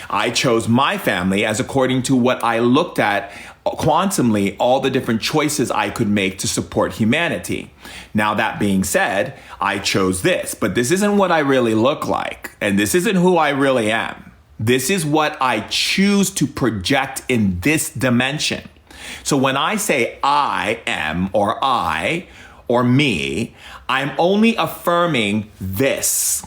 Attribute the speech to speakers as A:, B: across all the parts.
A: I chose my family as according to what I looked at quantumly, all the different choices I could make to support humanity. Now, that being said, I chose this, but this isn't what I really look like. And this isn't who I really am. This is what I choose to project in this dimension. So when I say I am, or I, or me, I'm only affirming this.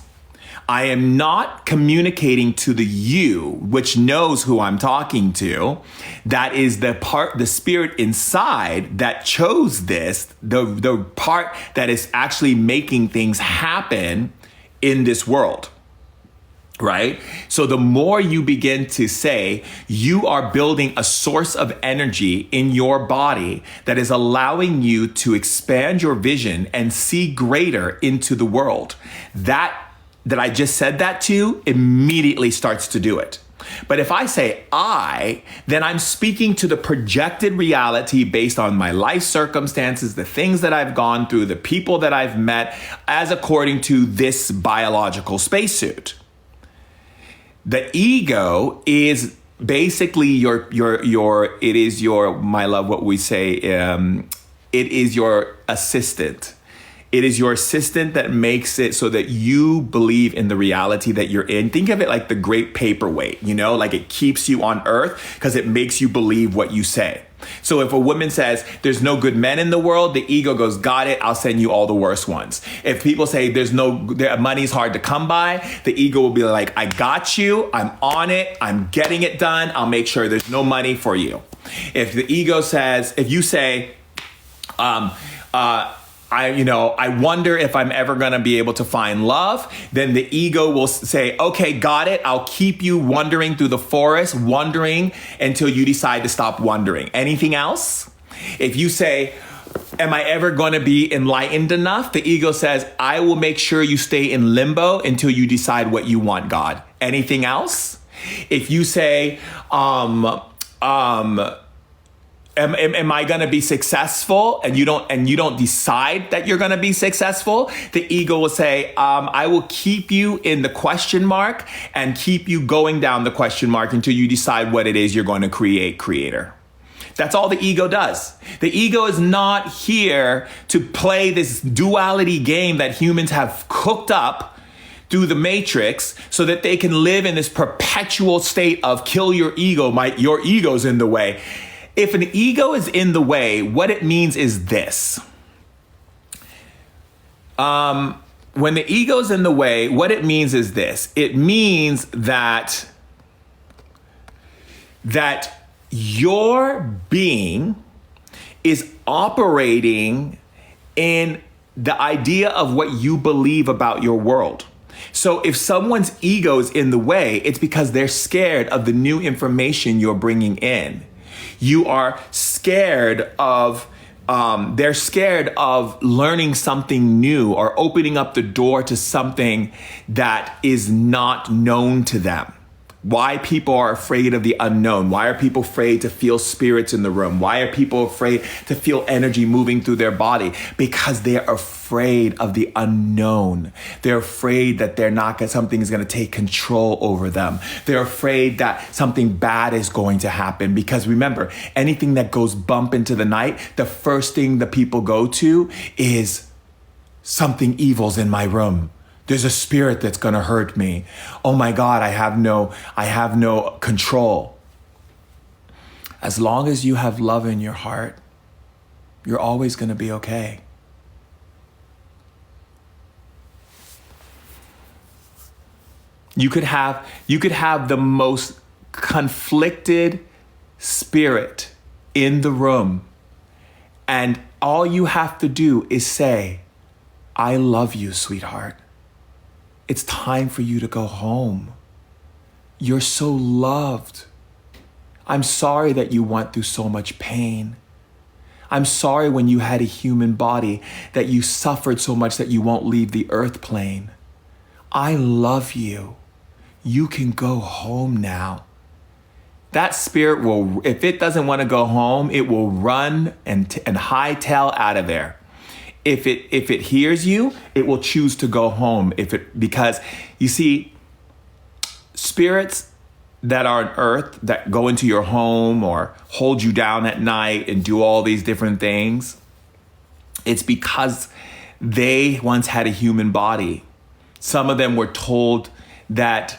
A: I am not communicating to the you, which knows who I'm talking to. That is the spirit inside that chose this, the part that is actually making things happen in this world. Right? So the more you begin to say, you are building a source of energy in your body that is allowing you to expand your vision and see greater into the world. That I just said that to immediately starts to do it. But if I say I, then I'm speaking to the projected reality based on my life circumstances, the things that I've gone through, the people that I've met, as according to this biological spacesuit. The ego is basically my love, what we say, it is your assistant. It is your assistant that makes it so that you believe in the reality that you're in. Think of it like the great paperweight, like it keeps you on earth because it makes you believe what you say. So if a woman says there's no good men in the world, the ego goes, got it, I'll send you all the worst ones. If people say money's hard to come by, the ego will be like, I got you, I'm on it, I'm getting it done, I'll make sure there's no money for you. If the ego says, if you say, I wonder if I'm ever going to be able to find love, then the ego will say, okay, got it. I'll keep you wandering through the forest, wondering until you decide to stop wondering. Anything else? If you say, am I ever going to be enlightened enough? The ego says, I will make sure you stay in limbo until you decide what you want, God. Anything else? If you say, Am I going to be successful? And you don't decide that you're going to be successful. The ego will say, I will keep you in the question mark and keep you going down the question mark until you decide what it is you're going to create, creator. That's all the ego does. The ego is not here to play this duality game that humans have cooked up through the matrix so that they can live in this perpetual state of kill your ego, your ego's in the way. If an ego is in the way, what it means is this. When the ego's in the way, what it means is this. It means that your being is operating in the idea of what you believe about your world. So if someone's ego is in the way, it's because they're scared of the new information you're bringing in. You are scared of, they're scared of learning something new or opening up the door to something that is not known to them. Why people are afraid of the unknown. Why are people afraid to feel spirits in the room? Why are people afraid to feel energy moving through their body? Because they're afraid of the unknown. They're afraid that something is going to take control over them. They're afraid that something bad is going to happen. Because remember, anything that goes bump into the night, the first thing the people go to is something evil's in my room. There's a spirit that's going to hurt me. Oh my God, I have no control. As long as you have love in your heart, you're always going to be okay. You could have the most conflicted spirit in the room, and all you have to do is say, I love you, sweetheart. It's time for you to go home. You're so loved. I'm sorry that you went through so much pain. I'm sorry when you had a human body that you suffered so much that you won't leave the earth plane. I love you. You can go home now. That spirit will, if it doesn't want to go home, it will run and hightail out of there. If it hears you, it will choose to go home. Because you see, spirits that are on earth that go into your home or hold you down at night and do all these different things, it's because they once had a human body. Some of them were told that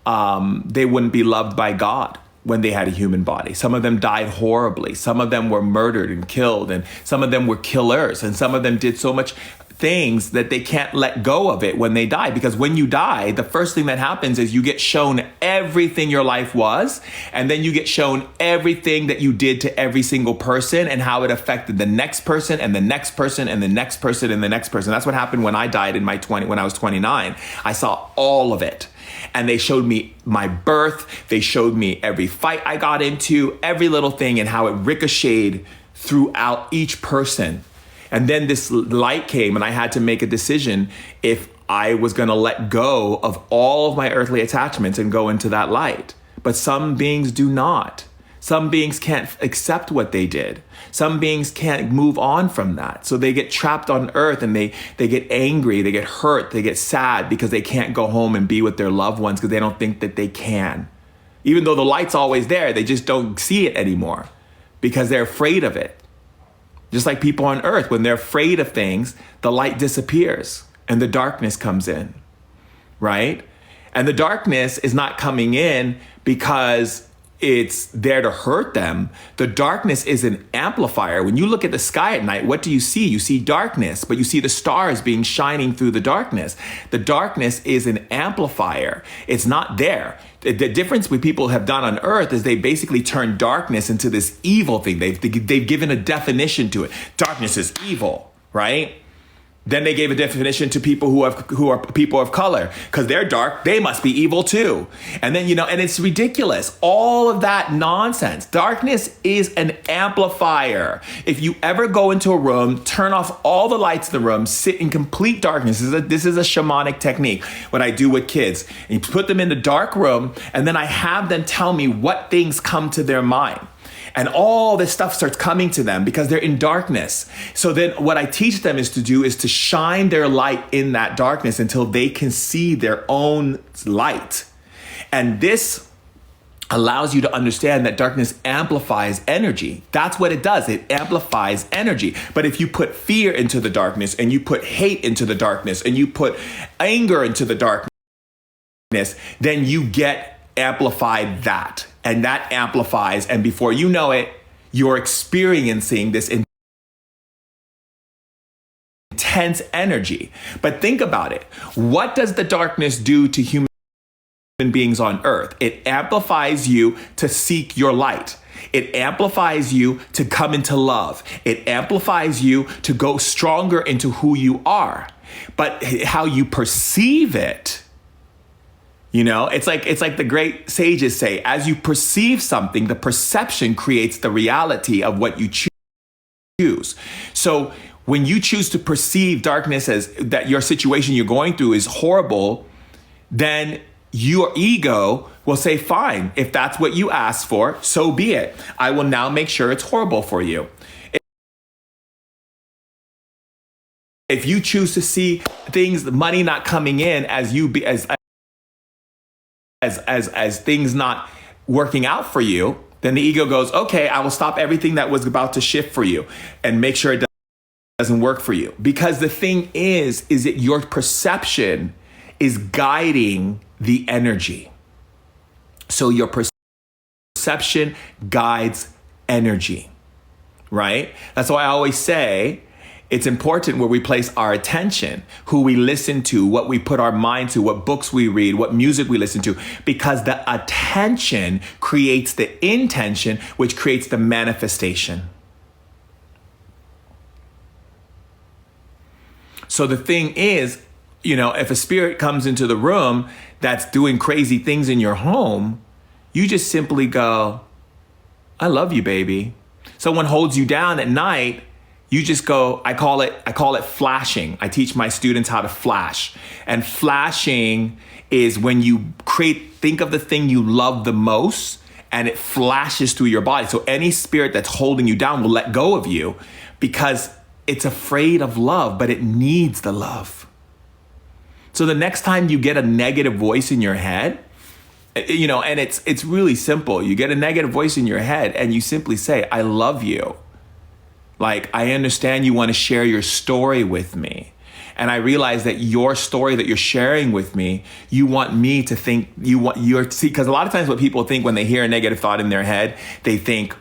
A: they wouldn't be loved by God when they had a human body. Some of them died horribly. Some of them were murdered and killed, and some of them were killers, and some of them did so much things that they can't let go of it when they die. Because when you die, the first thing that happens is you get shown everything your life was, and then you get shown everything that you did to every single person and how it affected the next person and the next person and the next person and the next person. That's what happened when I died when I was 29. I saw all of it. And they showed me my birth. They showed me every fight I got into, every little thing, and how it ricocheted throughout each person. And then this light came, and I had to make a decision if I was going to let go of all of my earthly attachments and go into that light. But some beings do not. Some beings can't accept what they did. Some beings can't move on from that. So they get trapped on earth, and they get angry, they get hurt, they get sad because they can't go home and be with their loved ones because they don't think that they can. Even though the light's always there, they just don't see it anymore because they're afraid of it. Just like people on earth, when they're afraid of things, the light disappears and the darkness comes in, right? And the darkness is not coming in because it's there to hurt them. The darkness is an amplifier. When you look at the sky at night, what do you see? You see darkness, but you see the stars being shining through the darkness. The darkness is an amplifier. It's not there. The difference what people have done on earth is they basically turned darkness into this evil thing. They've given a definition to it. Darkness is evil, right? Then they gave a definition to people who are people of color because they're dark. They must be evil too. And then, and it's ridiculous. All of that nonsense. Darkness is an amplifier. If you ever go into a room, turn off all the lights in the room, sit in complete darkness. This is a shamanic technique, what I do with kids. And you put them in the dark room, and then I have them tell me what things come to their mind. And all this stuff starts coming to them because they're in darkness. So then what I teach them is to shine their light in that darkness until they can see their own light. And this allows you to understand that darkness amplifies energy. That's what it does. It amplifies energy. But if you put fear into the darkness, and you put hate into the darkness, and you put anger into the darkness, then you get amplified that. And that amplifies, and before you know it, you're experiencing this intense energy. But think about it. What does the darkness do to human beings on earth? It amplifies you to seek your light. It amplifies you to come into love. It amplifies you to go stronger into who you are. But how you perceive it, it's like the great sages say, as you perceive something, the perception creates the reality of what you choose. So when you choose to perceive darkness as that your situation you're going through is horrible, then your ego will say, fine, if that's what you asked for, so be it. I will now make sure it's horrible for you. If you choose to see things, money not coming in as things not working out for you, then the ego goes, okay, I will stop everything that was about to shift for you and make sure it doesn't work for you. Because the thing is that your perception is guiding the energy. So your perception guides energy, right? That's why I always say, it's important where we place our attention, who we listen to, what we put our mind to, what books we read, what music we listen to, because the attention creates the intention, which creates the manifestation. So the thing is, if a spirit comes into the room that's doing crazy things in your home, you just simply go, I love you, baby. Someone holds you down at night, you just go, I call it flashing. I teach my students how to flash. And flashing is when you think of the thing you love the most, and it flashes through your body. So any spirit that's holding you down will let go of you because it's afraid of love, but it needs the love. So the next time you get a negative voice in your head, And it's really simple. You get a negative voice in your head and you simply say, I love you. Like, I understand you want to share your story with me. And I realize that your story that you're sharing with me, you want me to think, because a lot of times what people think when they hear a negative thought in their head, they think,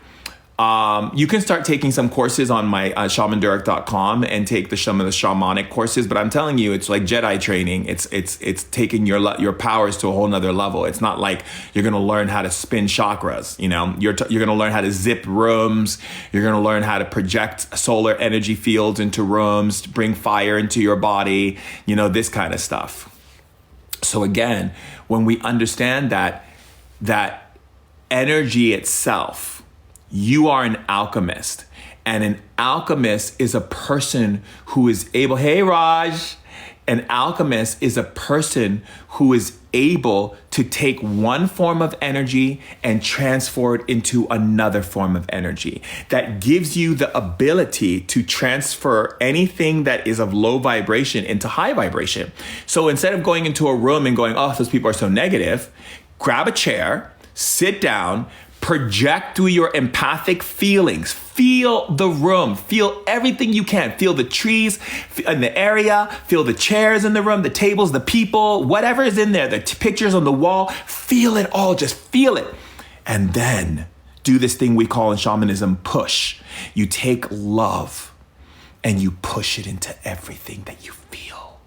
A: you can start taking some courses on my shamandurek.com and take some of the shamanic courses. But I'm telling you, it's like Jedi training. It's taking your powers to a whole nother level. It's not like you're going to learn how to spin chakras. You're going to learn how to zip rooms. You're going to learn how to project solar energy fields into rooms, to bring fire into your body, this kind of stuff. So again, when we understand that energy itself, you are an alchemist, and an alchemist is a person who is able, hey Raj, an alchemist is a person who is able to take one form of energy and transfer it into another form of energy. That gives you the ability to transfer anything that is of low vibration into high vibration. So instead of going into a room and going, oh, those people are so negative, grab a chair, sit down, project through your empathic feelings. Feel the room. Feel everything you can. Feel the trees in the area. Feel the chairs in the room, the tables, the people, whatever is in there, the pictures on the wall. Feel it all. Just feel it. And then do this thing we call in shamanism push. You take love and you push it into everything that you feel.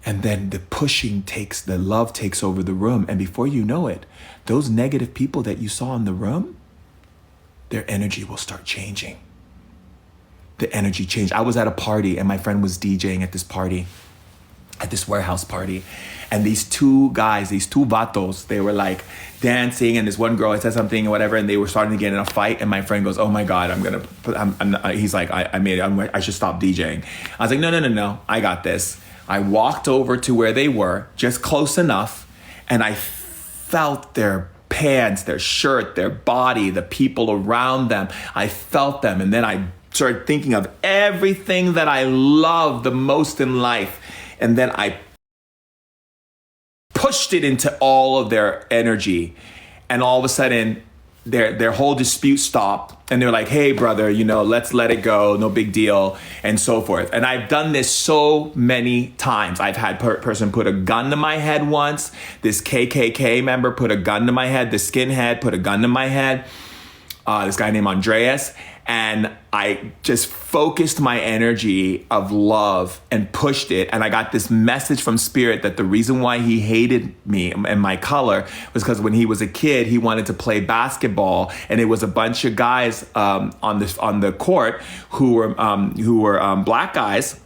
A: And then the love takes over the room. And before you know it, those negative people that you saw in the room, their energy will start changing. The energy changed. I was at a party and my friend was DJing at this party, at this warehouse party. And these two guys, these two vatos, they were like dancing, and this one girl had said something or whatever, and they were starting to get in a fight. And my friend goes, oh my God, he's like, I should stop DJing. I was like, no, I got this. I walked over to where they were, just close enough, and I felt their pants, their shirt, their body, the people around them. I felt them. And then I started thinking of everything that I love the most in life. And then I pushed it into all of their energy. And all of a sudden, their whole dispute stopped. And they're like, hey, brother, let's let it go. No big deal. And so forth. And I've done this so many times. I've had person put a gun to my head once. This KKK member put a gun to my head. The skinhead put a gun to my head. This guy named Andreas. And I just focused my energy of love and pushed it. And I got this message from Spirit that the reason why he hated me and my color was because when he was a kid, he wanted to play basketball. And it was a bunch of guys on the court who were black guys.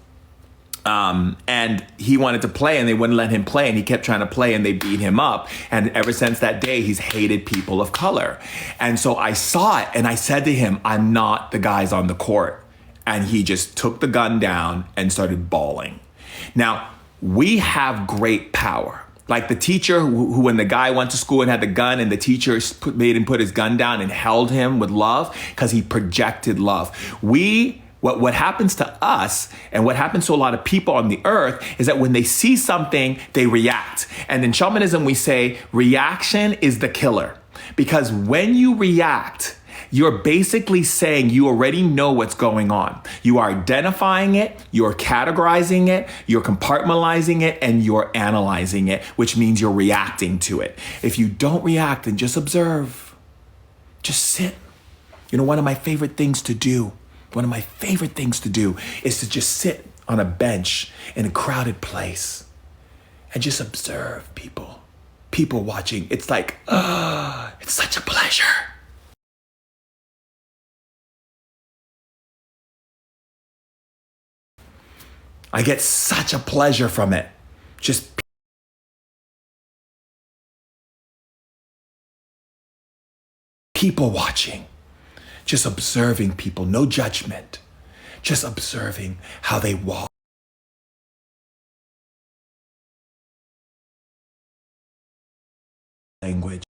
A: And he wanted to play and they wouldn't let him play, and he kept trying to play and they beat him up. And ever since that day, he's hated people of color. And so I saw it and I said to him, I'm not the guys on the court. And he just took the gun down and started bawling. Now, we have great power. Like the teacher who when the guy went to school and had the gun, and the teacher made him put his gun down and held him with love because he projected love. What happens to us and what happens to a lot of people on the earth is that when they see something, they react. And in shamanism, we say reaction is the killer. Because when you react, you're basically saying you already know what's going on. You are identifying it, you're categorizing it, you're compartmentalizing it, and you're analyzing it, which means you're reacting to it. If you don't react, then just observe. Just sit. One of my favorite things to do is to just sit on a bench in a crowded place and just observe people watching. It's like, it's such a pleasure. I get such a pleasure from it. Just people watching. Just observing people, no judgment. Just observing how they walk. Language.